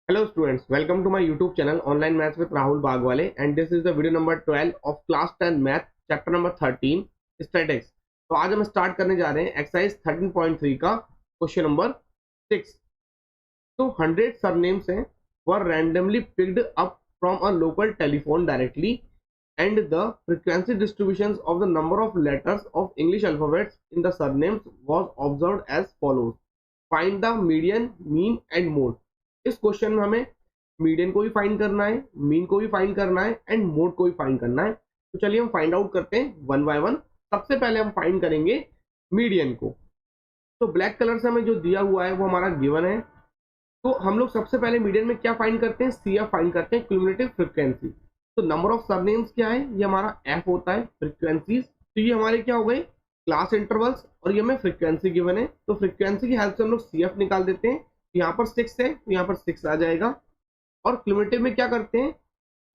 Hello students, welcome to my YouTube channel Online Maths with Rahul Bagwale, and this is the video number 12 of class 10 math chapter number 13 statistics। तो आज हम start करने जा रहे हैं exercise 13.3 का question number 6। तो 100 surnames हैं were randomly picked up from a local telephone directly and the frequency distributions of the number of letters of English alphabets in the surnames was observed as follows. Find the median, mean and mode। इस question में हमें median को भी find करना है, mean को भी find करना है एंड मोड को भी फाइंड करना है। तो चलिए हम फाइंड आउट करते हैं वन बाय वन। सबसे पहले हम फाइंड करेंगे मीडियन को। तो ब्लैक कलर से हमें जो दिया हुआ है वो हमारा गिवन है। तो हम लोग सबसे पहले मीडियन में क्या फाइंड करते हैं, सीएफ फाइंड करते हैं, क्यूमुलेटिव फ्रीक्वेंसी। तो नंबर ऑफ सरनेम्स क्या है, ये हमारा एफ होता है। फ्रीक्वेंसीज तो ये हमारे क्या हो गए, क्लास इंटरवल्स, और ये हमें फ्रीक्वेंसी गिवन है। तो फ्रीक्वेंसी की हेल्प से हम लोग सीएफ निकाल देते हैं। यहाँ पर 6 है तो यहाँ पर 6 आ जाएगा। और क्यूमुलेटिव में क्या करते हैं,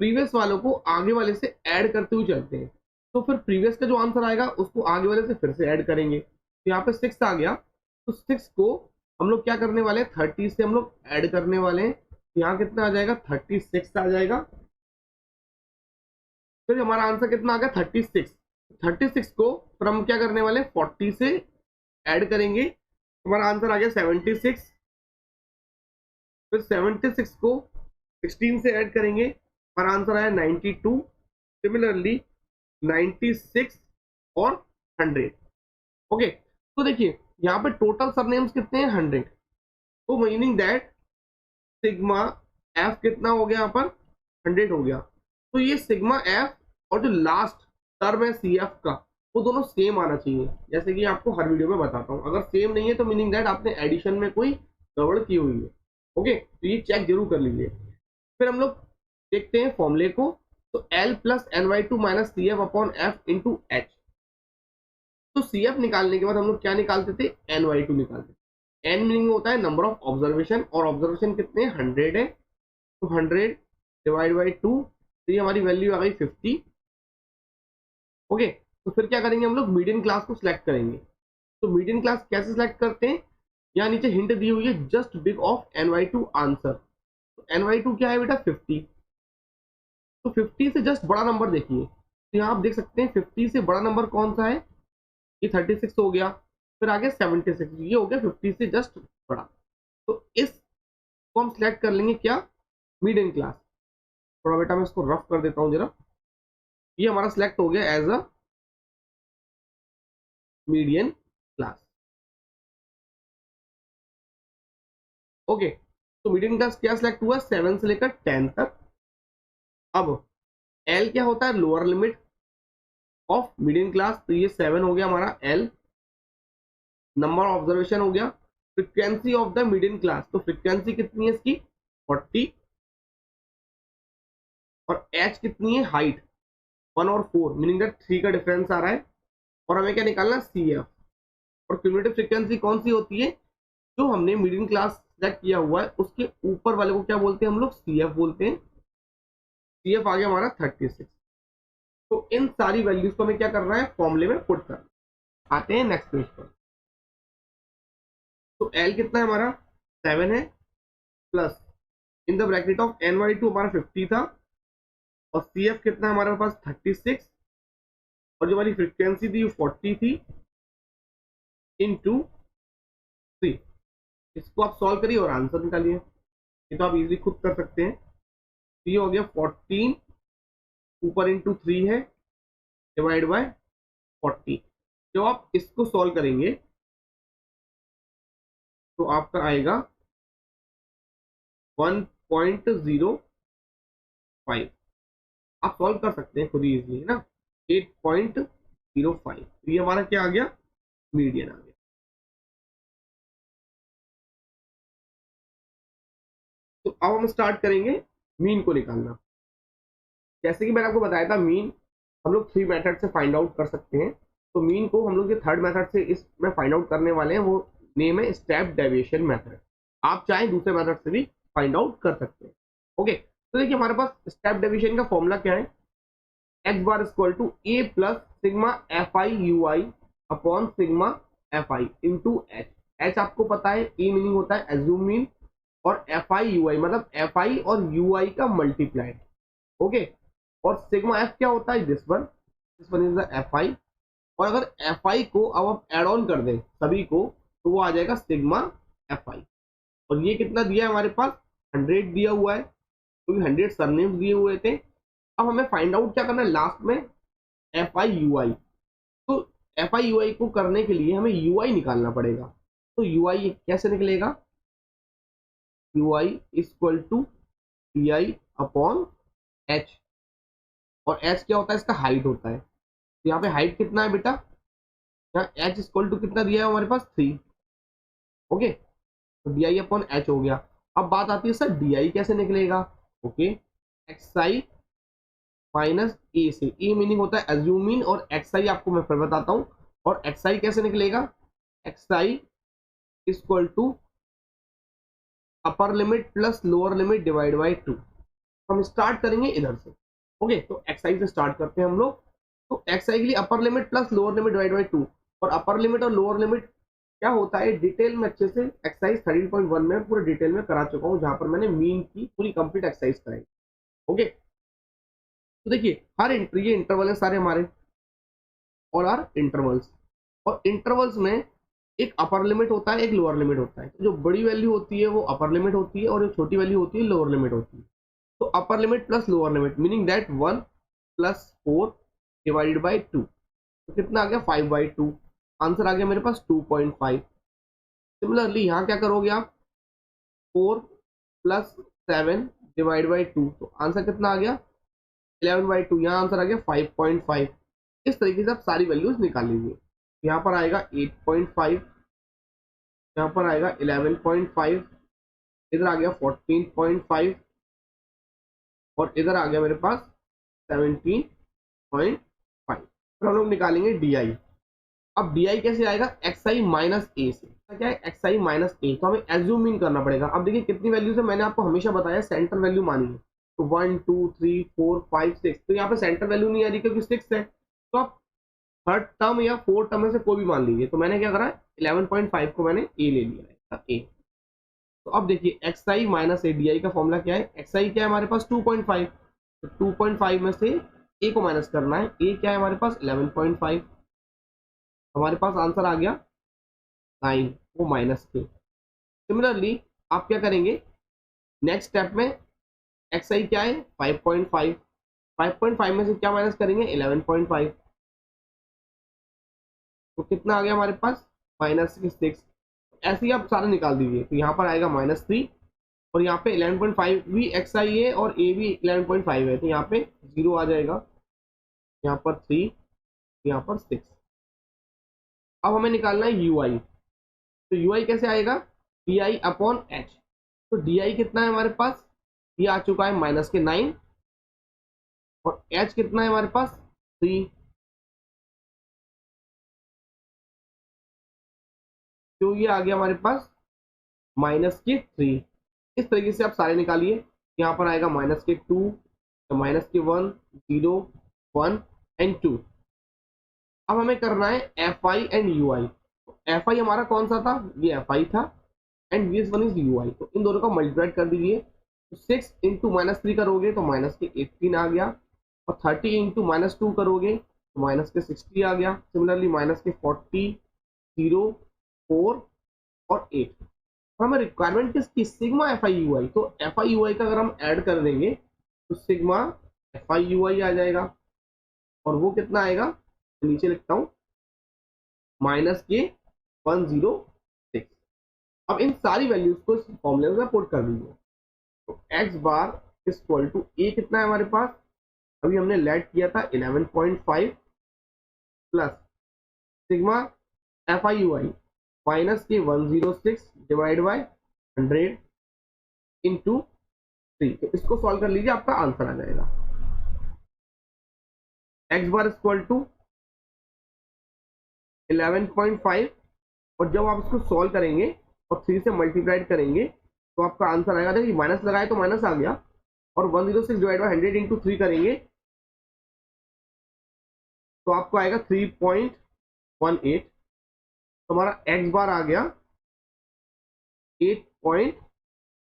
प्रीवियस वालों को आगे वाले से ऐड करते हुए चलते हैं। तो फिर प्रीवियस का जो आंसर आएगा उसको आगे वाले से फिर से ऐड करेंगे। तो यहाँ पे 6 आ गया, तो 6 को हम लोग क्या करने वाले हैं, 30 से हम लोग ऐड करने वाले हैं। यहाँ कितना आ जाएगा, 36 आ जाएगा। फिर हमारा आंसर कितना आ गया, 36। 36 को फिर हम क्या करने वाले, 40 से ऐड करेंगे। हमारा आंसर आ गया 76। फिर 76 को 16 से ऐड करेंगे, हमारा आंसर आया 92। सिमिलरली 96 और 100। ओके, तो देखिए यहाँ पे टोटल सरनेम्स कितने हैं, 100। तो मीनिंग दैट सिग्मा एफ कितना हो गया, यहाँ पर 100 हो गया। तो ये सिग्मा एफ और जो लास्ट टर्म है सी एफ का, वो दोनों सेम आना चाहिए, जैसे कि आपको हर वीडियो में बताता हूँ। अगर सेम नहीं है तो मीनिंग दैट आपने एडिशन में कोई गड़बड़ की हुई है। ओके, तो ये चेक जरूर कर लीजिए। फिर हम लोग देखते हैं फॉर्मूले को। तो L plus N by two minus C F upon F into H. तो सी एफ निकालने के बाद हम लोग क्या निकालते थे, एन वाई टू निकालते थे। एन मीनिंग होता है नंबर ऑफ ऑब्जर्वेशन, और ऑब्जर्वेशन कितने, 100 है। तो 100 डिवाइड बाई 2, तो ये हमारी वैल्यू आ गई 50। ओके, तो फिर क्या करेंगे, हम लोग मीडियन क्लास को सिलेक्ट करेंगे। तो मीडियन क्लास कैसे सिलेक्ट करते हैं, यहाँ नीचे हिंट दी हुई है, just big of N by two answer. तो एन वाई टू क्या है बेटा, 50। तो 50 से जस्ट बड़ा नंबर देखिए, तो यहाँ आप देख सकते हैं 50 से बड़ा नंबर कौन सा है, ये 36 हो गया। फिर आगे 76, ये हो गया 50 से जस्ट बड़ा। तो इस को हम सिलेक्ट कर लेंगे क्या, मीडियन क्लास। थोड़ा बेटा मैं इसको रफ कर देता हूँ जरा। ये हमारा सिलेक्ट हो गया as a median class. Okay, तो मीडियन क्लास क्या सिलेक्ट हुआ, 7 से लेकर 10 तक। अब एल क्या होता है, lower limit of median class. तो ये 7 हो गया हमारा एल। नंबर ऑब्जर्वेशन हो गया। Frequency of the median class, तो फ्रीक्वेंसी कितनी है इसकी, 40। और एच कितनी है, हाइट 1 और 4, मीनिंग दैट 3 का डिफरेंस आ रहा है। और हमें क्या निकालना है, सी एफ। और क्यूमुलेटिव फ्रीक्वेंसी कौन सी होती है, जो हमने मीडियन क्लास सेलेक्ट किया हुआ है उसके ऊपर वाले को क्या बोलते हैं हम लोग, सी एफ बोलते हैं। सी एफ आ गया हमारा 36। तो इन सारी वैल्यूज को हमें क्या करना है, फॉर्मूले में पुट करना। आते हैं नेक्स्ट पेज पर। तो एल कितना है हमारा, 7 है, plus in the bracket of N by two हमारा 50 था, और सी एफ कितना है हमारे पास 36, और जो हमारी फ्रीक्वेंसी थी 40 थी, इनटू 3। इसको आप सॉल्व करिए और आंसर निकालिए। ये तो आप इजीली खुद कर सकते हैं। ये हो गया 14 ऊपर इंटू 3 है, डिवाइड बाय 40। जब आप इसको सॉल्व करेंगे तो आपका आएगा 1.05। आप सॉल्व कर सकते हैं खुद ही इजीली, है ना। 8.05, तो ये हमारा क्या आ गया, मीडियन आ गया। तो अब हम स्टार्ट करेंगे मीन को निकालना। जैसे कि मैंने आपको बताया था, मीन हम लोग 3 मेथड से फाइंड आउट कर सकते हैं। तो मीन को हम लोग ये थर्ड मेथड से इसमें फाइंड आउट करने वाले हैं, वो नेम है स्टेप डेविएशन मेथड। आप चाहें दूसरे मेथड से भी फाइंड आउट कर सकते हैं। ओके, तो देखिए हमारे पास स्टेप डेविएशन का फॉर्मूला क्या है, X bar equal to A plus sigma F I U I upon sigma F I into H. H आपको पता है, ए मीनिंग होता है एज्यूम मीन, और एफ आई यू आई, मतलब एफ आई और यू आई का मल्टीप्लाई। ओके, और सिग्मा एफ क्या होता है, this one is the F I. और अगर एफ आई को अब आप एड ऑन कर दें सभी को, तो वो आ जाएगा सिग्मा एफ आई। और ये कितना दिया है हमारे पास, 100 दिया हुआ है, क्योंकि 100 सरनेम्स दिए हुए थे। अब हमें फाइंड आउट क्या करना है लास्ट में, एफ आई यू आई। तो एफ आई यू आई को करने के लिए हमें यू आई निकालना पड़ेगा। तो यू आई कैसे निकलेगा, U I equal to D I upon H. और एच क्या होता है, इसका हाइट होता है। तो यहाँ पे हाइट कितना है बेटा, यहाँ एच इक्वल टू कितना दिया है हमारे पास, 3। ओके, तो डी आई अपॉन एच हो गया। अब बात आती है सर डी आई कैसे निकलेगा। ओके, एक्स आई माइनस ए से, ए मीनिंग होता है एज्यूमिन, और एक्स आई आपको मैं फिर बताता हूँ। और एक्स आई कैसे निकलेगा, X I equal to upper limit plus lower limit divide by 2। हम स्टार्ट करेंगे इधर से। ओके, तो एक्स आई से स्टार्ट करते हैं हम लोग। तो एक्स आई के लिए अपर limit plus lower limit divide by 2। और अपर लिमिट और लोअर लिमिट क्या होता है डिटेल में अच्छे से एक्सरसाइज 13.1 में पूरे डिटेल में करा चुका हूँ, जहां पर मैंने मीन की पूरी कंप्लीट एक्सरसाइज कराई। ओके, तो देखिए हर ये इंटरवल है सारे हमारे, और आर इंटरवल्स। और इंटरवल्स में एक अपर लिमिट होता है, एक लोअर लिमिट होता है। तो जो बड़ी वैल्यू होती है वो अपर लिमिट होती है, और जो छोटी वैल्यू होती है लोअर लिमिट होती है। तो अपर limit plus lower limit meaning that 1 plus 4 divided by 2। तो कितना आ गया, 5/2। आंसर आ गया मेरे पास 2.5। सिमिलरली यहाँ क्या करोगे आप, 4 प्लस 7 डिवाइड बाई 2। तो आंसर कितना आ गया, 11/2। यहाँ आंसर आ गया 5.5। इस तरीके से आप सारी वैल्यूज निकाल लीजिए। यहाँ पर आएगा 8.5, यहाँ पर आएगा 11.5, इधर आ गया 14.5, और इधर आ गया मेरे पास 17.5। फिर हम लोग निकालेंगे डी आई। अब डी आई कैसे आएगा, एक्स आई माइनस ए से। क्या है, एक्स आई माइनस ए। तो हमें एज्यूम इन करना पड़ेगा। अब देखिए कितनी वैल्यू से मैंने आपको हमेशा बताया सेंटर वैल्यू मानी है। तो 1 2 3 4 5 6। तो यहाँ पे सेंटर वैल्यू नहीं आ रही क्योंकि 6 है। तो आप थर्ड टर्म या फोर्थ टर्म में से कोई भी मान लीजिए। तो मैंने क्या करा, 11.5 को मैंने ए ले लिया है, ए। तो अब देखिए x I minus A, D I का फॉर्मूला क्या है, एक्स आई क्या है हमारे पास 2.5। तो 2.5 में से ए को माइनस करना है, ए क्या है हमारे पास 11.5। हमारे पास आंसर आ गया 9, वो माइनस के। सिमिलरली आप क्या करेंगे नेक्स्ट स्टेप में, एक्स आई क्या है 5.5। 5.5 में से क्या माइनस करेंगे, 11.5। तो कितना आ गया हमारे पास, -6। ऐसे ही आप सारे निकाल दीजिए। तो यहाँ पर आएगा -3, और यहाँ पे 11.5 भी एक्स आई है और ए भी 11.5 है। तो यहाँ पे 0 आ जाएगा, यहाँ पर 3, यहाँ पर 6। अब हमें निकालना है यू आई। तो यू आई कैसे आएगा, डी आई अपॉन एच। तो डी आई कितना है हमारे पास, ये आ चुका है -9, और एच कितना है हमारे पास 3। तो ये आ गया हमारे पास -3। इस तरीके से आप सारे निकालिए। यहाँ पर आएगा -2, -1, 0, 1 एंड 2। अब हमें करना है F I and U I. F I हमारा कौन सा था, ये एफ आई था, and this one is U I. तो इन दोनों का मल्टीप्लाइड कर दीजिए। तो 6 इंटू -3 करोगे तो -18 आ गया, और 30 इंटू -2 करोगे तो -60 आ गया। सिमिलरली -40, 0, 4 और 8। और हमें रिक्वायरमेंट किसकी, sigma F I U I. तो एफ आई यू आई का अगर हम ऐड कर देंगे तो सिग्मा एफ आई यू आई आ जाएगा, और वो कितना आएगा, नीचे लिखता हूँ -106। अब इन सारी वैल्यूज को इस फॉर्मूले में पुट कर दीजिए। तो एक्स बार इक्वल टू ए कितना है हमारे पास, अभी हमने लेट किया था 11.5 plus sigma F I U I -106 divide by 100 into 3। तो इसको सॉल्व कर लीजिए, आपका आंसर आ जाएगा एक्स बार इक्वल टू 11.5। और जब आप इसको सॉल्व करेंगे और 3 से मल्टीप्लाइड करेंगे तो आपका आंसर आएगा। देखिए माइनस लगाए तो माइनस आ गया, और 106 डिवाइड बाई 100 इंटू 3 करेंगे तो आपको आएगा 3.18। तो हमारा एक्स बार आ गया 8.3।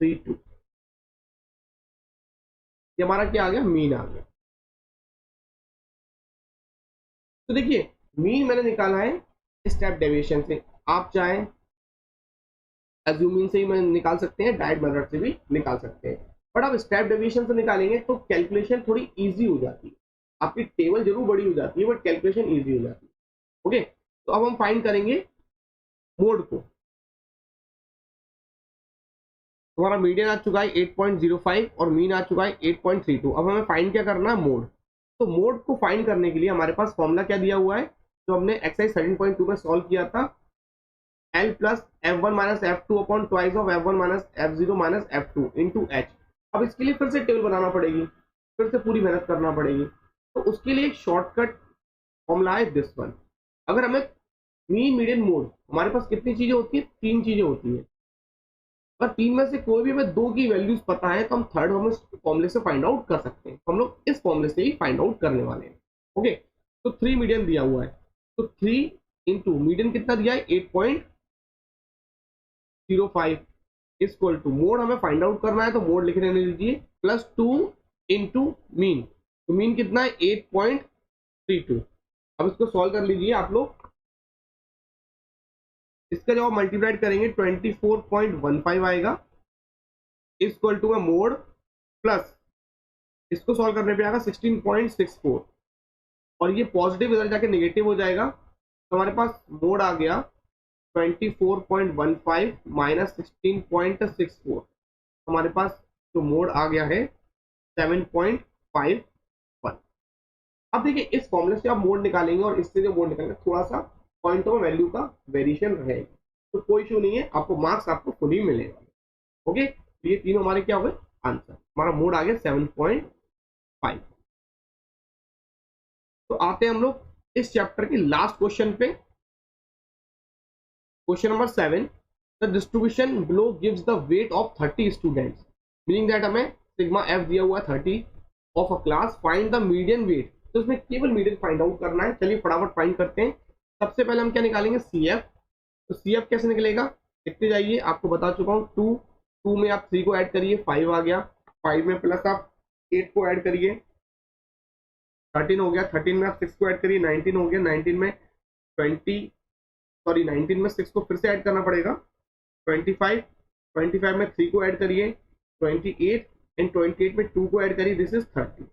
3.32 ये हमारा क्या आ गया, मीन आ गया। तो देखिए मीन मैंने निकाला है स्टेप डेविएशन से, आप चाहें एज्यूमिंग से ही मैं निकाल सकते हैं, डायरेक्ट मेथड से भी निकाल सकते हैं, बट आप स्टेप डेविएशन से निकालेंगे तो कैलकुलेशन थोड़ी इजी हो जाती है, आपकी टेबल जरूर बड़ी हो जाती है बट कैलकुलेशन इजी हो जाती है। ओके, तो अब हम फाइंड करेंगे मोड को। हमारा मीडियन आ चुका है 8.05 और मीन आ चुका है 8.32। अब हमें फाइंड क्या करना है, मोड। तो मोड को फाइंड करने के लिए हमारे पास फॉर्मूला क्या दिया हुआ है, जो हमने एक्सरसाइज 13.2 में सॉल्व किया था, L plus F1 minus F2 upon twice of F1 minus F0 minus F2 into H। अब इसके लिए फिर से टेबल बनाना पड़ेगी, फिर से पूरी मेहनत करना पड़ेगी, तो उसके लिए एक शॉर्टकट फॉर्मूला है दिस वन। अगर हमें मीन मीडियन मोड, हमारे पास कितनी चीजें होती है, 3 चीजें होती है, और 3 में से कोई भी हमें 2 की वैल्यूज पता है तो हम थर्ड हम इस फॉर्मूले से फाइंड आउट कर सकते हैं, तो हम लोग इस फॉर्मूले से ही फाइंड आउट करने वाले हैं। ओके, तो 3 मीडियन दिया हुआ है, तो 3 इंटू मीडियन कितना दिया है 8.05 इक्वल टू मोड हमें फाइंड आउट करना है, तो मोड लिख लेने दीजिए प्लस 2 इंटू मीन, तो मीन कितना है 8.32। अब इसको सॉल्व कर लीजिए आप लोग, इसका जब आप मल्टीप्लाइड करेंगे 24.15 आएगा इक्वल टू मोड प्लस इसको सॉल्व करने पे आएगा 16.64 और ये पॉजिटिव इधर जाके नेगेटिव हो जाएगा, तो हमारे पास मोड आ गया 24.15 माइनस 16.64, हमारे पास जो मोड आ गया है 7.51। अब देखिए इस फॉर्मूले से आप मोड निकालेंगे और इससे जो मोड निकालेंगे थोड़ा सा पॉइंटों में वैल्यू का वेरिएशन रहेगा, तो कोई इशू नहीं है, आपको मार्क्स आपको खुद ही मिलेगा। ओके, तो ये तीनों हमारे क्या हो गए आंसर, हमारा मोड आ गया 7.5। तो आते हैं हम लोग इस चैप्टर के लास्ट क्वेश्चन पे, question number 7। The distribution below gives the weight of 30 students, meaning that हमें सिग्मा एफ दिया हुआ है 30 of a class, find the median weight, तो इसमें केवल मीडियन फाइंड आउट करना है। चलिए फटाफट फाइंड करते हैं। सबसे पहले हम क्या निकालेंगे, सी एफ। तो सी एफ कैसे निकलेगा, लिखते जाइए, आपको बता चुका हूँ 2 में आप 3 को ऐड करिए 5 आ गया, 5 में प्लस आप 8 को ऐड करिए 13 हो गया, 13 में आप 6 को ऐड करिए 19 हो गया, 19 में 19 में 6 को फिर से ऐड करना पड़ेगा 25, 25 में 3 को ऐड करिए 28 एंड 28 में 2 को ऐड करिए, दिस इज 30।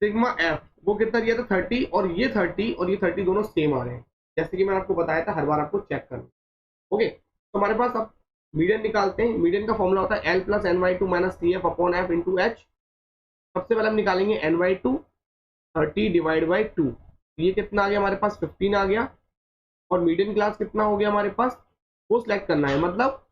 सिग्मा एफ वो कितना दिया था 30, और ये 30 और ये 30 दोनों सेम आ रहे हैं, जैसे कि मैंने आपको बताया था, हर बार आपको चेक करना। ओके, तो हमारे पास अब मीडियन निकालते हैं। मीडियन का फॉर्मूला होता है L plus N by two minus C F upon F into H. सबसे पहले हम निकालेंगे N by two, 30 divide by 2, ये कितना आ गया हमारे पास 15 आ गया, और मीडियन क्लास कितना हो गया हमारे पास, वो सिलेक्ट करना है, मतलब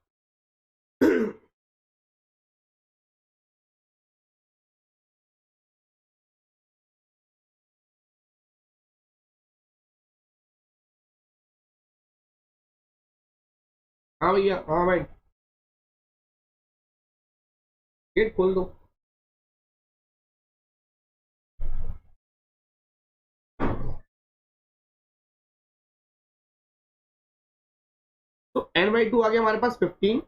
हाँ भैया, हाँ भाई, गेट खोल दो। तो एन बाई टू आ गया हमारे पास 15,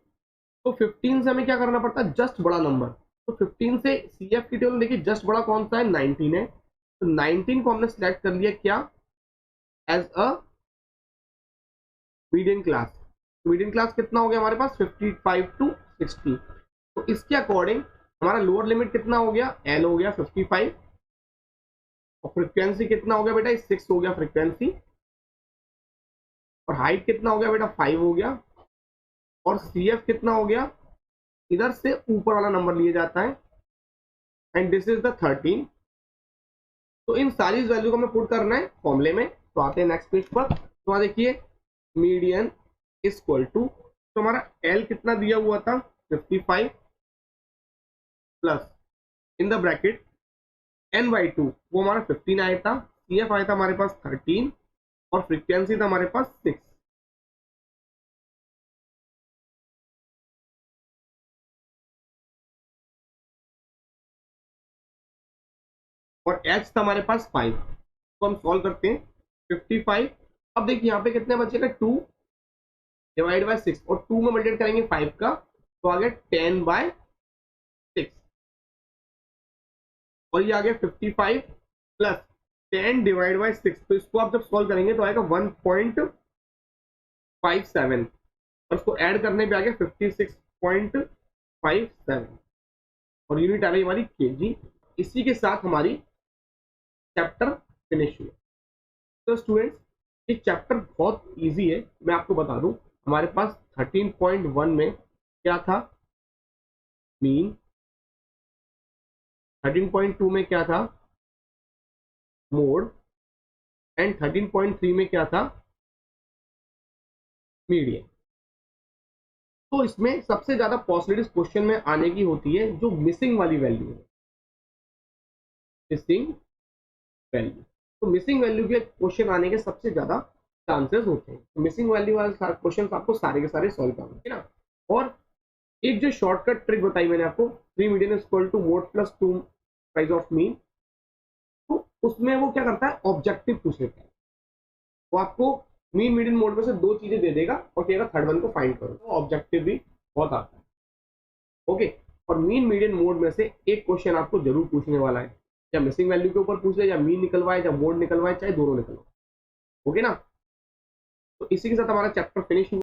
तो 15 से हमें क्या करना पड़ता है, जस्ट बड़ा नंबर, तो 15 से सी एफ की टेबल देखिए जस्ट बड़ा कौन सा है, 19 है, तो 19 को हमने सिलेक्ट कर लिया क्या, एज अ मीडियन क्लास। तो मीडियन क्लास कितना हो गया हमारे पास 55 टू 60, तो इसके अकॉर्डिंग हमारा लोअर लिमिट कितना हो गया, एल हो गया 55, और फ्रीक्वेंसी कितना हो गया बेटा, 6 हो गया फ्रीक्वेंसी, और हाइट कितना हो गया बेटा 5 हो गया, और सी एफ कितना हो गया, इधर से ऊपर वाला नंबर लिया जाता है, एंड दिस इज द 13। तो इन सारी वैल्यू को हमें पुट करना है फॉर्मूले में। तो आते हैं नेक्स्ट पेज पर, तो वहां देखिए मीडियन इक्वल टू, तो हमारा एल कितना दिया हुआ था 55 plus in the bracket N by two, वो हमारा 15 आया था, सी एफ आया था हमारे पास 13, और फ्रीक्वेंसी था हमारे पास 6, और एच था हमारे पास 5। तो हम सॉल्व करते हैं 55, अब देखिए यहाँ पे कितने बचेगा 2 डिवाइड बाय 6, और 2 में मल्टीप्लाई करेंगे 5 का, तो आ गया 10/6 और ये आ गया 55 प्लस 10/6। तो इसको आप जब सॉल्व करेंगे तो आएगा 1.57 और उसको ऐड करने पे आ गया 56.57 और यूनिट आ गई हमारी केजी। इसी के साथ हमारी चैप्टर फिनिश हुआ। तो स्टूडेंट्स ये चैप्टर बहुत इजी है, मैं आपको बता दूं। हमारे पास 13.1 में क्या था, मीन। 13.2 में क्या था, मोड। एंड 13.3 में क्या था, मीडियन। तो इसमें सबसे ज्यादा पॉसिबिलिटीज क्वेश्चन में आने की होती है जो मिसिंग वाली वैल्यू है, मिसिंग वैल्यू। तो मिसिंग वैल्यू के क्वेश्चन आने के सबसे ज्यादा चांसेस होते हैं। तो मिसिंग वैल्यू वाले क्वेश्चन आपको सारे के सारे सॉल्व करने हैं ना। और एक जो शॉर्टकट ट्रिक बताई मैंने आपको, 3 median is equal to mode plus 2 price of mean, तो उसमें वो क्या करता है, ऑब्जेक्टिव पूछ लेता है। वो आपको मीन मीडियन मोड में से दो चीजें दे देगा और कहेगा थर्ड वन को फाइंड करो। तो ऑब्जेक्टिव भी बहुत आता है। ओके, और मीन मीडियन मोड में से एक क्वेश्चन आपको जरूर पूछने वाला है, या मिसिंग वैल्यू के ऊपर पूछ ले, या मीन निकलवाए, या मोड निकलवाए, चाहे दोनों निकलवाए। ओके ना। तो इसी के साथ हमारा चैप्टर फिनिश हुआ।